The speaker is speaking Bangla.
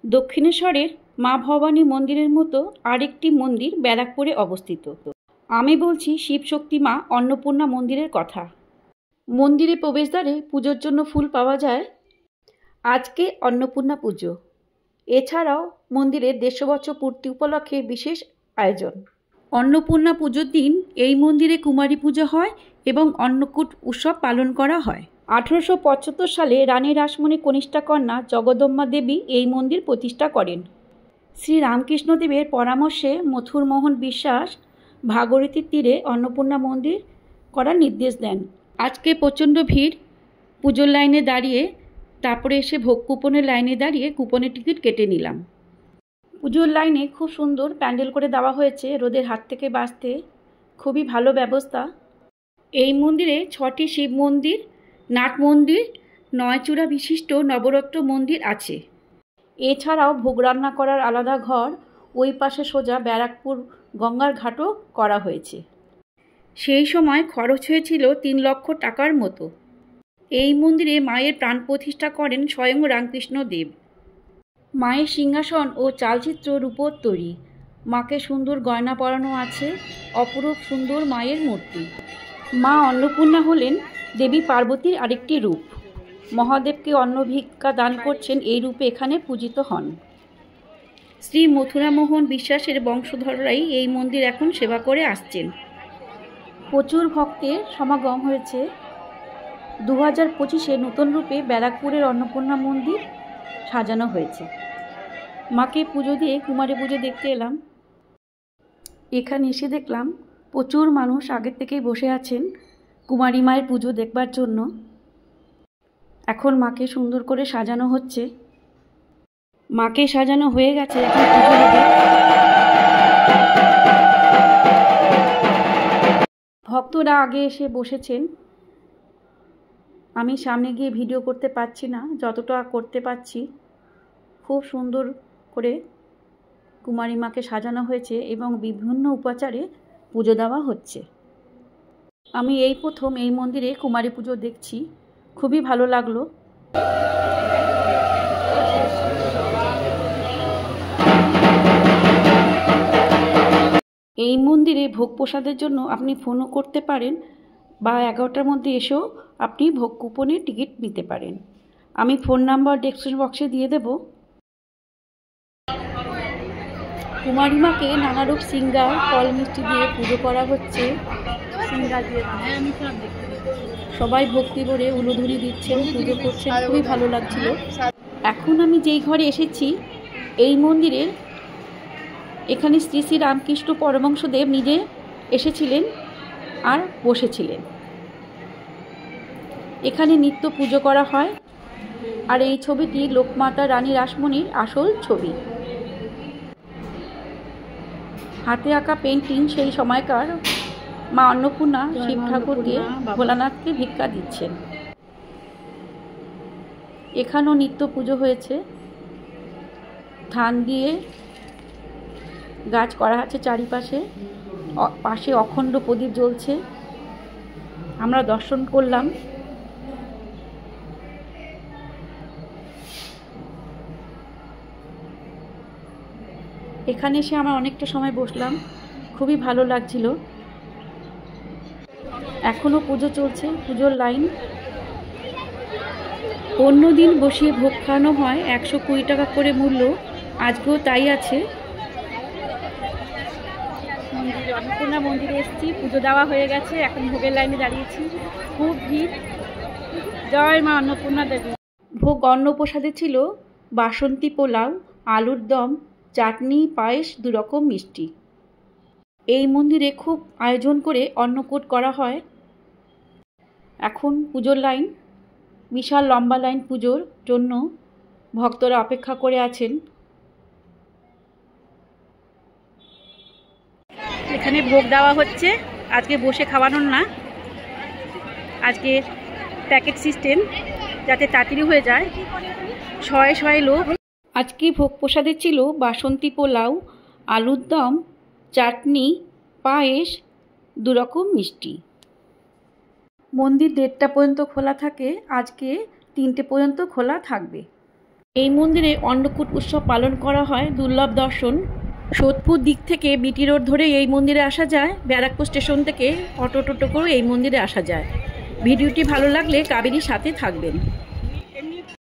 দক্ষিণেশ্বরের মা ভবানী মন্দিরের মতো আরেকটি মন্দির ব্যারাকপুরে অবস্থিত। আমি বলছি শিবশক্তি মা অন্নপূর্ণা মন্দিরের কথা। মন্দিরে প্রবেশদ্বারে পুজোর জন্য ফুল পাওয়া যায়। আজকে অন্নপূর্ণা পুজো। এছাড়াও মন্দিরের ১৫০ বছর পূর্তি উপলক্ষে বিশেষ আয়োজন। অন্নপূর্ণা পুজোর দিন এই মন্দিরে কুমারী পুজো হয় এবং অন্নকূট উৎসব পালন করা হয়। ১৮৭৫ সালে রানী রাসমণি কনিষ্ঠা কন্যা জগদম্বা দেবী এই মন্দির প্রতিষ্ঠা করেন। শ্রী রামকৃষ্ণদেবের পরামর্শে মথুরমোহন বিশ্বাস ভাগীরথীর তীরে অন্নপূর্ণা মন্দির করার নির্দেশ দেন। আজকে প্রচণ্ড ভিড়। পুজোর লাইনে দাঁড়িয়ে তারপরে এসে ভোগ কুপনের লাইনে দাঁড়িয়ে কুপনের টিকিট কেটে নিলাম। পুজোর লাইনে খুব সুন্দর প্যান্ডেল করে দেওয়া হয়েছে রোদের হাত থেকে বাঁচতে। খুবই ভালো ব্যবস্থা। এই মন্দিরে ৬টি শিব মন্দির, নাট মন্দির, ৯ চূড়া বিশিষ্ট নবরত্ন মন্দির আছে। এছাড়াও ভোগ রান্না করার আলাদা ঘর ওই পাশে সোজা ব্যারাকপুর গঙ্গার ঘাটও করা হয়েছে। সেই সময় খরচ হয়েছিল ৩ লক্ষ টাকার মতো। এই মন্দিরে মায়ের প্রাণ প্রতিষ্ঠা করেন স্বয়ং রামকৃষ্ণ দেব। মায়ের সিংহাসন ও চালচিত্র রূপোর তৈরি। মাকে সুন্দর গয়না পরানো আছে। অপরূপ সুন্দর মায়ের মূর্তি। মা অন্নপূর্ণা হলেন দেবী পার্বতীর আরেকটি রূপ। মহাদেবকে অন্ন ভিক্ষা দান করছেন এই রূপে এখানে পূজিত হন। শ্রী মথুরামোহন বিশ্বাসের বংশধররাই এই মন্দির এখন সেবা করে আসছেন। প্রচুর ভক্তের সমাগম হয়েছে। 2025-এ নতুন রূপে ব্যারাকপুরের অন্নপূর্ণা মন্দির সাজানো হয়েছে। মাকে পুজো দিয়ে কুমারী পুজো দেখতে এলাম। এখানে এসে দেখলাম প্রচুর মানুষ আগের থেকেই বসে আছেন কুমারী মায়ের পুজো দেখবার জন্য। এখন মাকে সুন্দর করে সাজানো হচ্ছে। মাকে সাজানো হয়ে গেছে, এখন পুজো হবে। ভক্তরা আগে এসে বসেছেন। আমি সামনে গিয়ে ভিডিও করতে পারছি না, যতটা করতে পারছি। খুব সুন্দর করে কুমারী মাকে সাজানো হয়েছে এবং বিভিন্ন উপাচারে পুজো দেওয়া হচ্ছে। আমি এই প্রথম এই মন্দিরে কুমারী পুজো দেখছি। খুবই ভালো লাগলো। এই মন্দিরে ভোগ প্রসাদের জন্য আপনি ফোনও করতে পারেন বা 11টার মধ্যে এসেও আপনি ভোগ কুপনের টিকিট নিতে পারেন। আমি ফোন নাম্বার ডেসক্রিপশন বক্সে দিয়ে দেব। কুমারী মাকে নানারূপ সিঙ্গার ফল মিষ্টি দিয়ে পুজো করা হচ্ছে। সিঙ্গার দিয়ে সবাই ভক্তি ভরে উলুধুলি দিচ্ছেন, পুজো করছেন। খুবই ভালো লাগছিল। এখন আমি যেই ঘরে এসেছি এই মন্দিরের, এখানে শ্রী শ্রী রামকৃষ্ণ পরমহংসদেব নিজে এসেছিলেন আর বসেছিলেন। এখানে নিত্য পুজো করা হয়। আর এই ছবিটি লোকমাতা রানী রাসমণির আসল ছবি। হাতে আঁকা পেন্টিং সেই সময়কার। মা অন্নপূর্ণা শিব ঠাকুরকে ভোলানাথকে ভিক্ষা দিচ্ছেন। এখানেও নিত্য পুজো হয়েছে। ধান দিয়ে গাছ করা আছে চারিপাশে। পাশে অখণ্ড প্রদীপ জ্বলছে। আমরা দর্শন করলাম। এখানে এসে আমরা অনেকটা সময় বসলাম। খুবই ভালো লাগছিল। এখনও পুজো চলছে, পুজোর লাইন। অন্য দিন বসিয়ে ভোগ খাওয়ানো হয় 120 টাকা করে মূল্য। আজকেও তাই আছে। অন্নপূর্ণা মন্দিরে এসেছি, পুজো দেওয়া হয়ে গেছে। এখন ভোগের লাইনে দাঁড়িয়েছি। খুব ভিড়। জয় মা অন্নপূর্ণা দেবী। ভোগ অন্নপ্রসাদে ছিল বাসন্তী পোলাও, আলুর দম, চাটনি, পায়েস, 2 রকম মিষ্টি। এই মন্দিরে খুব আয়োজন করে অন্নকূট করা হয়। এখন পুজোর লাইন, বিশাল লম্বা লাইন পুজোর জন্য। ভক্তরা অপেক্ষা করে আছেন। এখানে ভোগ দেওয়া হচ্ছে। আজকে বসে খাওয়ানোর না, আজকে প্যাকেট সিস্টেম, যাতে তাড়াতাড়ি হয়ে যায়। শয়ে শয়ে লোক। আজকে ভোগ প্রসাদে ছিল বাসন্তী পোলাও, আলুর দম, চাটনি, পায়েস, 2 রকম মিষ্টি। মন্দির 1:30 পর্যন্ত খোলা থাকে। আজকে 3টে পর্যন্ত খোলা থাকবে। এই মন্দিরে অন্নকূট উৎসব পালন করা হয়। দুর্লভ দর্শন। সোদপুর দিক থেকে বিটি রোড ধরে এই মন্দিরে আসা যায়। ব্যারাকপুর স্টেশন থেকে অটো টোটো করেও এই মন্দিরে আসা যায়। ভিডিওটি ভালো লাগলে কাবেরীর সাথে থাকবেন।